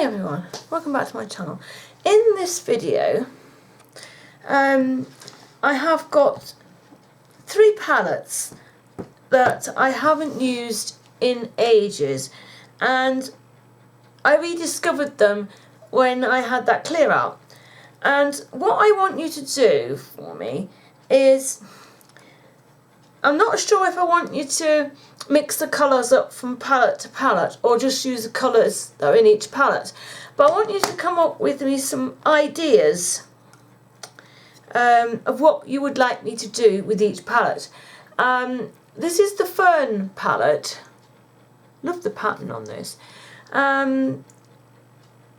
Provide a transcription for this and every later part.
Hey everyone, welcome back to my channel. In this video I have got 3 palettes that I haven't used in ages, and I rediscovered them when I had that clear out. And what I want you to do for me is, I'm not sure if I want you to mix the colours up from palette to palette or just use the colours that are in each palette, but I want you to come up with me some ideas of what you would like me to do with each palette. This is the Fern palette. Love the pattern on this. And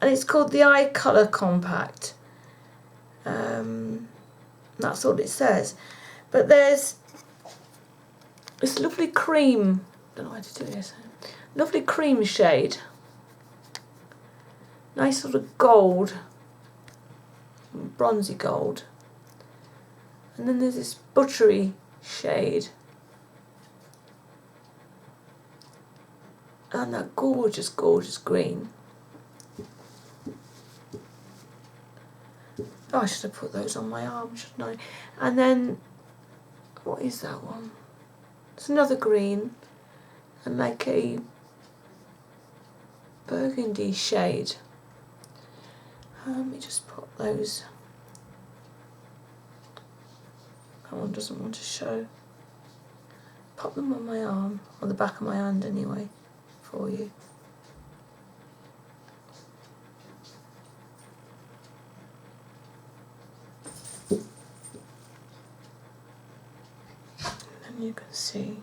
it's called the Eye Colour Compact. That's all it says. But there's this lovely cream, don't know how to do this, lovely cream shade. Nice sort of gold, bronzy gold. And then there's this buttery shade. And that gorgeous, gorgeous green. Oh, I should have put those on my arm, shouldn't I? And then, what is that one? It's another green and like a burgundy shade. Let me just put those. That one doesn't want to show. Pop them on my arm, on the back of my hand anyway, for you. And you can see.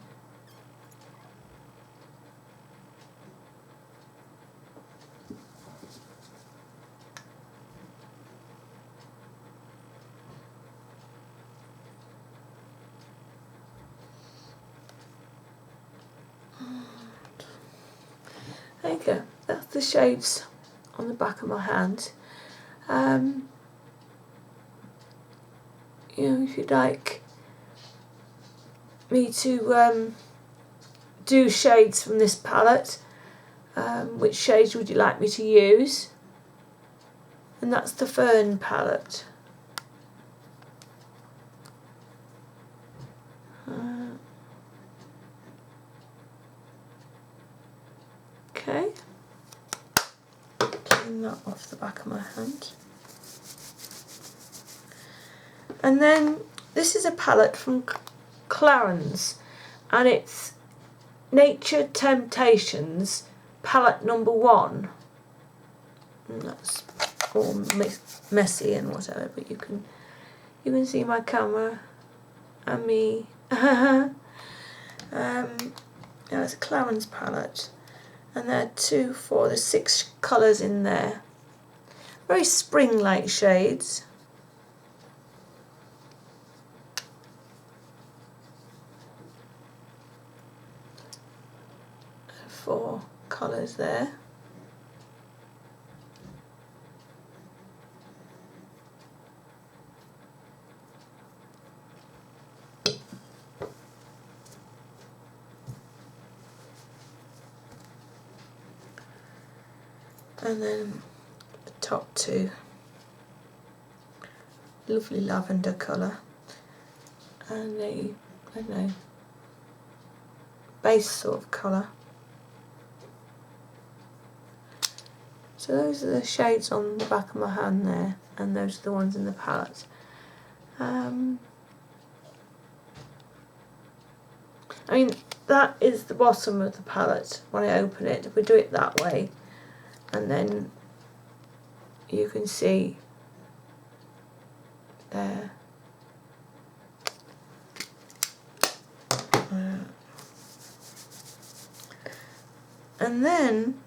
There you go, that's the shades on the back of my hand. You know, if you'd like me to do shades from this palette, which shades would you like me to use? And that's the Fern palette. Okay, clean that off the back of my hand. And then this is a palette from Clarins, and it's Nature Temptations palette number 1. And that's all messy and whatever, but you can see my camera and me. Yeah, it's a Clarins palette. And there are there's 6 colours in there. Very spring-like shades. And 4 colours there. And then the top 2, lovely lavender colour, and a, I don't know, base sort of colour. So those are the shades on the back of my hand there, and those are the ones in the palette. I mean, that is the bottom of the palette when I open it. If we do it that way, and then you can see there. And then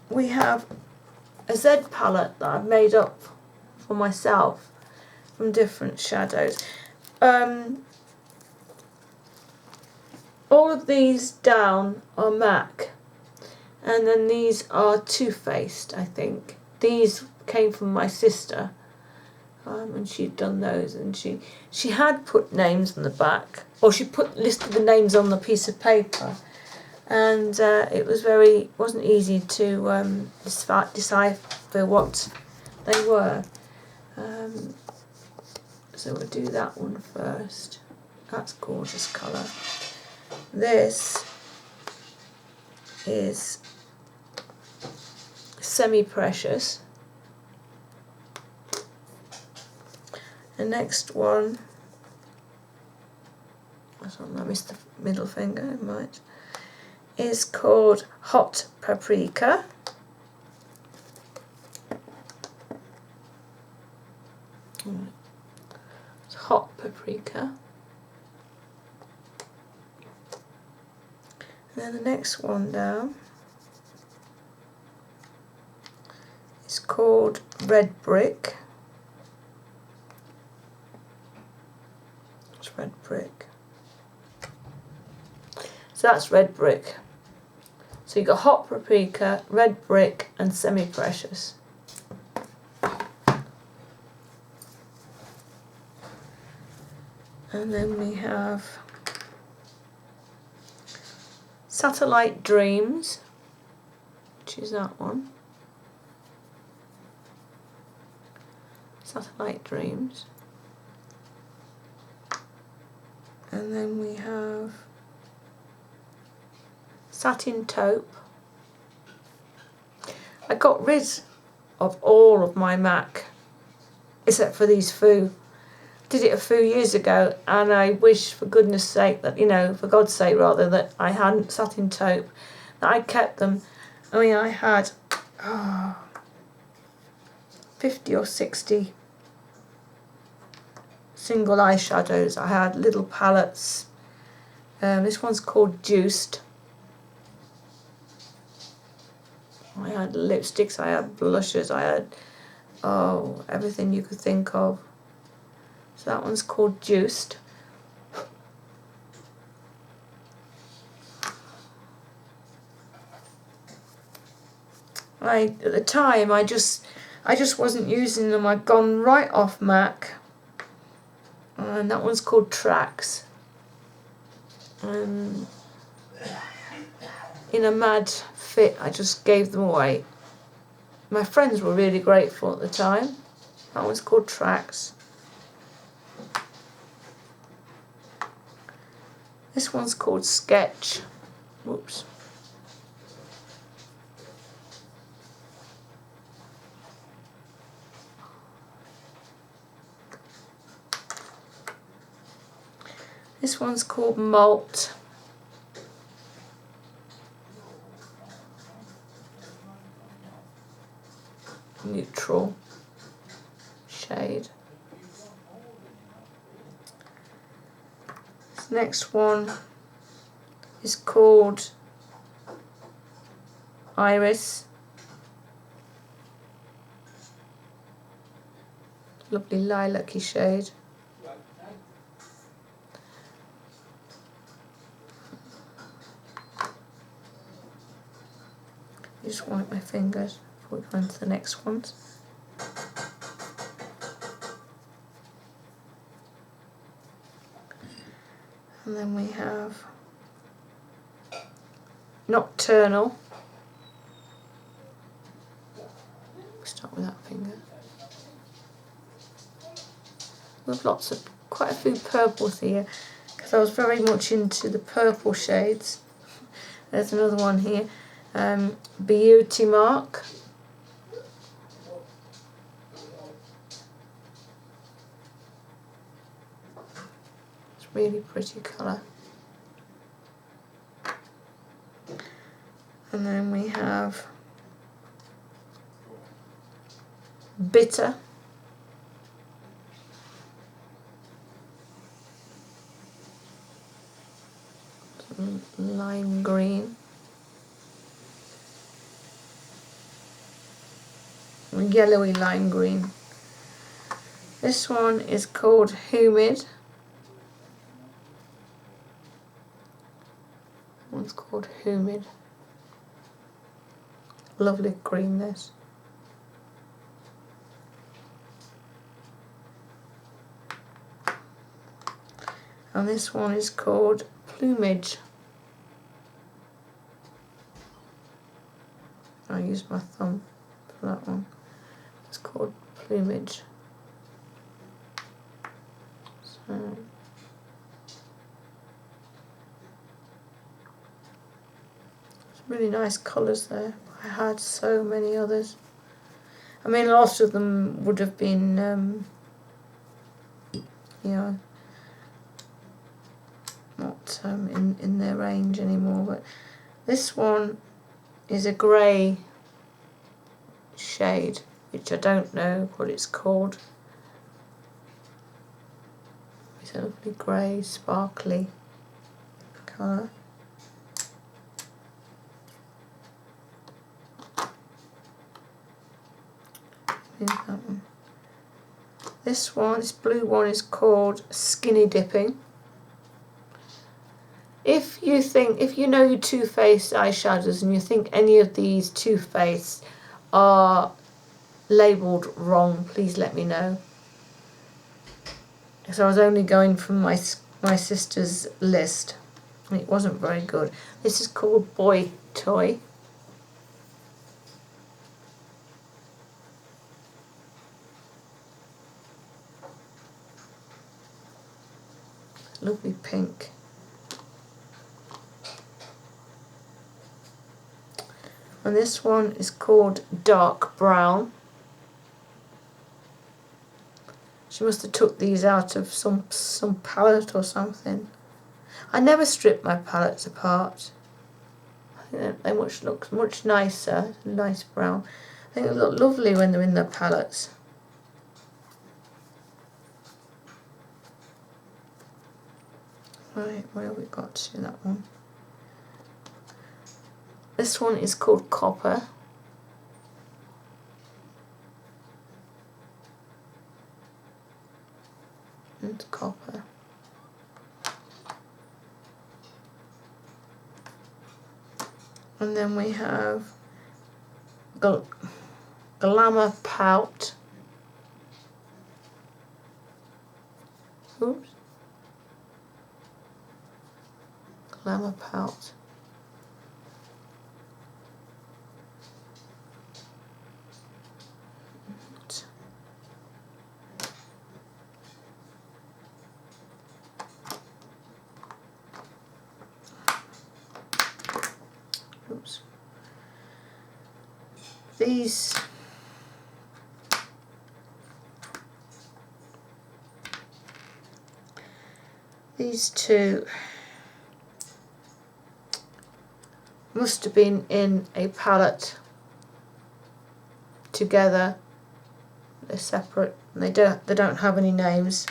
we have a Z palette that I've made up for myself from different shadows. All of these down are MAC. And then these are Too Faced, I think. These came from my sister, and she'd done those, and she had put names on the back, or she listed the names on the piece of paper, and it wasn't easy to decipher what they were. So we'll do that one first. That's gorgeous colour. This is semi-precious. The next one, I missed the middle finger, I might, is called Hot Paprika. It's Hot Paprika. And then the next one down is called Red Brick. It's Red Brick. So that's Red Brick. So you've got Hot Paprika, Red Brick and Semi-Precious. And then we have Satellite Dreams, which is that one. Satellite Dreams. And then we have Satin Taupe. I got rid of all of my MAC except for these few. Did it a few years ago, and I wish for goodness sake that, for God's sake rather, that I hadn't Satin Taupe, that I kept them. I mean, I had 50 or 60 single eyeshadows. I had little palettes. This one's called Juiced. I had lipsticks, I had blushes, I had everything you could think of. So that one's called Juiced. At the time I just wasn't using them. I'd gone right off MAC, and that one's called Tracks. In a mad fit, I just gave them away. My friends were really grateful at the time. That one's called Tracks. This one's called Sketch. Whoops. This one's called Malt. Neutral shade. This next one is called Iris. Lovely lilac-y shade. Just wipe my fingers before we go on to the next ones. And then we have Nocturnal. Start with that finger. With quite a few purples here, because I was very much into the purple shades. There's another one here. Beauty Mark. It's really pretty colour. And then we have Bitter. Lime green. Yellowy lime green. This one is called Humid. One's called Humid. Lovely green this. And this one is called Plumage. I use my thumb for that one. It's called Plumage. So really nice colours there. I had so many others. I mean, a lot of them would have been, you know, not in their range anymore. But this one is a grey shade, which I don't know what it's called. It's a lovely grey, sparkly colour. That one. This one, this blue one, is called Skinny Dipping. If you know your Too Faced eyeshadows and you think any of these Too Faced are labelled wrong, please let me know. Because I was only going from my sister's list and it wasn't very good. This is called Boy Toy. Lovely pink. And this one is called Dark Brown. She must have took these out of some palette or something. I never strip my palettes apart. I think they look much nicer, nice brown. I think they look lovely when they're in their palettes. Right, where have we got to that one? This one is called Copper. And Copper. And then we have Glamour Pout. Oops. Glamour Pout. Oops. These two must have been in a palette together. They're separate and they don't have any names,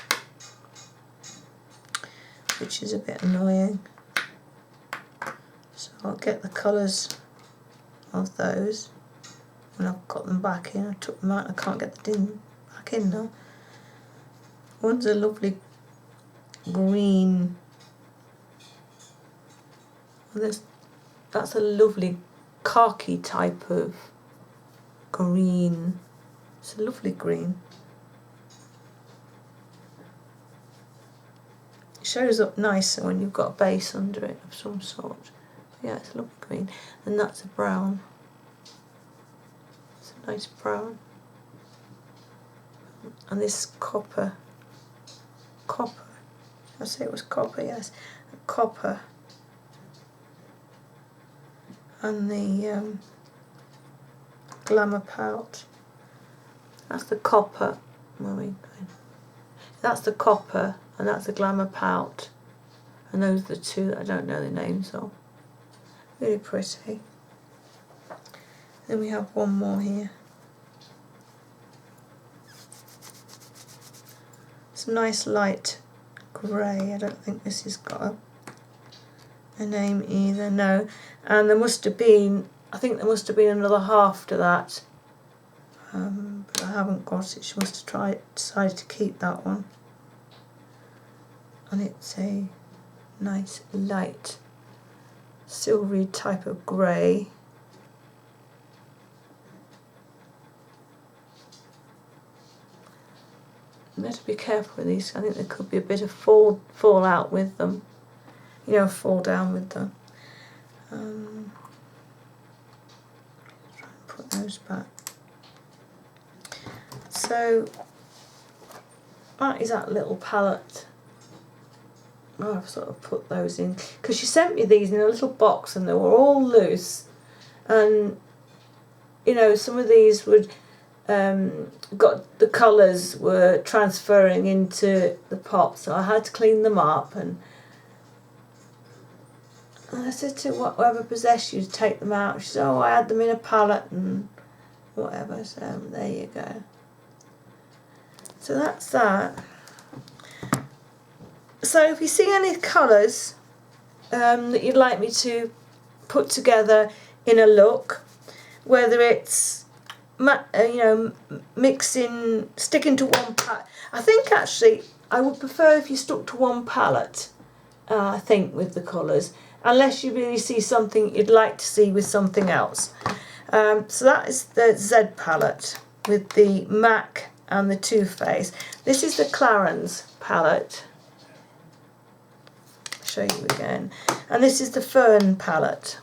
which is a bit annoying. So I'll get the colours of those when I've got them back in. I took them out, I can't get the tin back in now. One's a lovely green. That's a lovely khaki type of green. It's a lovely green. It shows up nicer when you've got a base under it of some sort. But yeah, it's a lovely green. And that's a brown. It's a nice brown. And this copper. Copper. I say it was copper, yes. Copper. And the Glamour Pout. That's the Copper. Where are we going? That's the Copper, and that's the Glamour Pout. And those are the two that I don't know the names of. Really pretty. Then we have one more here. It's a nice light grey. I don't think this has got a name either, no. And there must have been, I think there must have been another half to that. But I haven't got it. She must have decided to keep that one. And it's a nice light silvery type of grey. You have to be careful with these. I think there could be a bit of fall out with them. You know, fall down with them. Try those back. So that is that little palette. Oh, I've sort of put those in because she sent me these in a little box and they were all loose, and you know, some of these would got the colours were transferring into the pot, so I had to clean them up, and I said to whoever possessed you to take them out. She said, oh, I had them in a palette and whatever, so there you go. So that's that. So if you see any colours that you'd like me to put together in a look, whether it's mixing, sticking to one palette. I think actually I would prefer if you stuck to one palette, I think, with the colours, unless you really see something you'd like to see with something else. So that is the Z palette with the MAC and the Too Faced. This is the Clarins palette. I'll show you again. And this is the Fern palette.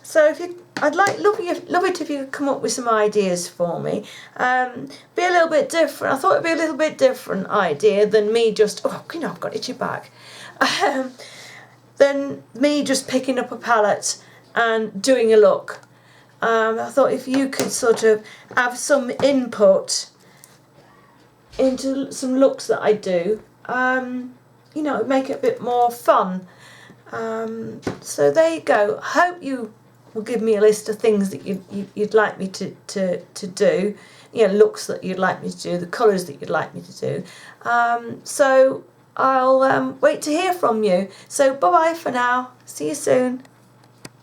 So I'd love it if you could come up with some ideas for me. Be a little bit different. I thought it'd be a little bit different idea than me just, oh, you know, I've got itchy back. Than me just picking up a palette and doing a look. I thought if you could sort of have some input into some looks that I do, you know, make it a bit more fun. So there you go. I hope you will give me a list of things that you'd like me to do, you know, looks that you'd like me to do, the colours that you'd like me to do. So I'll wait to hear from you. So bye bye for now. See you soon.